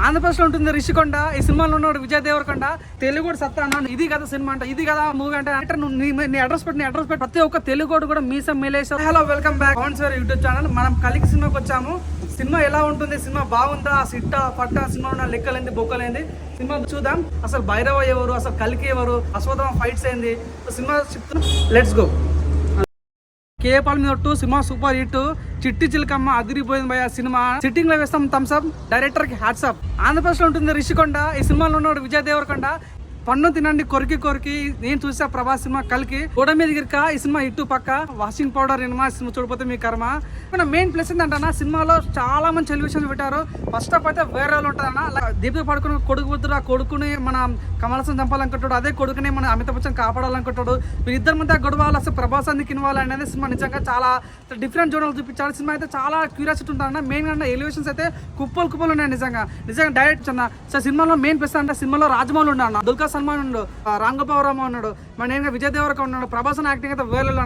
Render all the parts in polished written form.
ఆంధ్రప్రదేశ్లో ఉంటుంది రిషికొండ. ఈ సినిమాలో ఉన్నాడు విజయ్ దేవరకొండ. తెలుగు సత్తా అన్నాను. ఇది కదా సినిమా అంటే, ఇది కదా మూవీ అంటే నీ అడ్రస్ పెట్టి ప్రతి ఒక్క తెలుగు కూడా మీసం మేలేసారు. Hello, welcome back Pavan sir YouTube channel. మనం కలికి సినిమాకి వచ్చాము. సినిమా ఎలా ఉంటుంది, సినిమా బాగుందా, సిట్టా పట్టా, సినిమా ఉన్న లెక్కలేంది బొక్కలేంది, సినిమా చూద్దాం. అసలు భైరవ ఎవరు, అసలు కలికి ఎవరు, అశ్వత్థామ ఫైట్స్ ఏంది, సినిమా చెప్తున్నాం. Let's go. కేపాల్ మీద 2 సినిమా సూపర్ హిట్. చిట్టి చిలకమ్మ అదిరిపోయింది భయ సినిమా. సిట్టింగ్ లో వేస్తాం థమ్స్ అప్. డైరెక్టర్ కి హ్యాట్స్ అప్. ఆంధ్రప్రదేశ్ లో ఉంటుంది రిషికొండ. ఈ సినిమాలో ఉన్నాడు విజయ్ దేవరకొండ. పన్ను తినండి కొరికి నేను చూసా ప్రభాస్ సినిమా కలికి. గోడ మీద గిరిక ఈ సినిమా ఇటు పక్క వాషింగ్ పౌడర్ సినిమా చూడపోతే మీ కర్మ. మెయిన్ ప్లస్ ఏంటంటే సినిమాలో చాలా మంది టెలివిజన్ పెట్టారు. ఫస్ట్ ఆఫ్ అయితే వేరే వాళ్ళు ఉంటుందన్న. దీపిక పడుకుని కొడుకు వద్దు, ఆ కొడుకుని మన కమలసం చంపాలనుకుంటాడు, అదే కొడుకుని మన అమితాబ్ బచ్చన్ కాపాడాలనుకుంటాడు. వీరిద్దరి మధ్య గొడవలు, అసలు ప్రభాస్ అందుకు ఇన్వాల్వ్ అనేది సినిమా నిజంగా చాలా డిఫరెంట్ జోనల్ చూపించాడు. సినిమా అయితే చాలా క్యూరియాసిటీ ఉంటుందన్న. మెయిన్ గా ఎలివేషన్స్ అయితే కుప్పలు ఉన్నాయి. నిజంగా డైరెక్ట్ అన్న. సో సినిమాలో మెయిన్ ప్లస్ అంటే సినిమాలో రాజమౌళి ఉన్నాడు, దుల్కర్ సల్మాన్ ఉన్నాడు, రామ్ గోపాల్ వర్మ ఉన్నాడు, మన విజయ్ దేవరకొండ ఉన్నాడు. ప్రభాస్ యాక్టింగ్ అయితే వేలలో.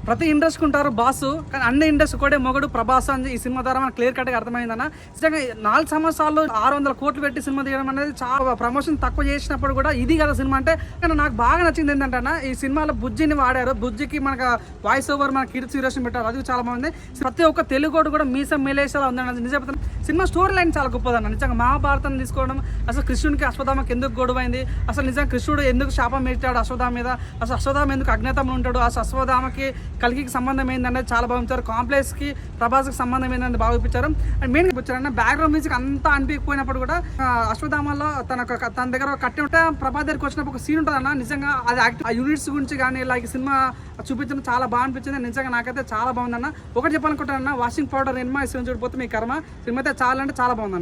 ప్రతి ఇండస్ట్రీకి ఉంటారు బాసు, కానీ అన్ని ఇండస్ట్రీ కూడా మొగడు ప్రభాస్ అని ఈ సినిమా ద్వారా మనకు క్లియర్ కట్గా అర్థమైందన్న. నిజంగా 4 సంవత్సరాలు 600 కోట్లు పెట్టి సినిమా తీయడం అనేది చాలా ప్రమోషన్ తక్కువ చేసినప్పుడు కూడా ఇది కదా సినిమా అంటే. కానీ నాకు బాగా నచ్చింది ఏంటంటే ఈ సినిమాలో బుజ్జిని వాడారు. బుజ్జికి మనకు వాయిస్ ఓవర్ మన కీర్తి సురేష్ పెట్టారు, అది చాలా బాగుంది. ప్రతి ఒక్క తెలుగు కూడా మీసం మేలేసేలా ఉందన్న. నిజం సినిమా స్టోరీ లైన్ చాలా గొప్పదన్న. నిజంగా మహాభారతం తీసుకోవడం, అసలు కృష్ణునికి అశ్వత్థామకి ఎందుకు గొడవైంది, అసలు నిజంగా కృష్ణుడు ఎందుకు శాపం పెట్టాడు అశ్వత్థామ మీద, అసలు అశ్వత్థామ ఎందుకు అజ్ఞాతంలో ఉంటాడు, అసలు అశ్వత్థామకి కలికి సంబంధం ఏంటనేది చాలా బాగుంచారు. కాంప్లెక్స్ కి ప్రభాస్ కి సంబంధం ఏంటనేది బాగా చూపించారు. అండ్ మెయిన్ గా వచ్చారన్న బ్యాక్గ్రౌండ్ మ్యూజిక్ అంతా అనిపించకపోయినప్పుడు కూడా అశ్వత్థామలో తన దగ్గర కట్టి ఉంటే ప్రభాస్ దగ్గరికి వచ్చినప్పుడు ఒక సీన్ ఉంటుంది అన్న. నిజంగా అది ఆ యూనిట్స్ గురించి కానీ లైక్ సినిమా చూపించడం చాలా బాగా అనిపించింది. నిజంగా నాకైతే చాలా బాగుందన్న. ఒకటి చెప్పాలనుకుంటానన్న, వాషింగ్ పౌడర్ సినిమా చూడిపోతే మీ కర్మ. సినిమా అయితే చాలా అంటే చాలా బాగుందన్న.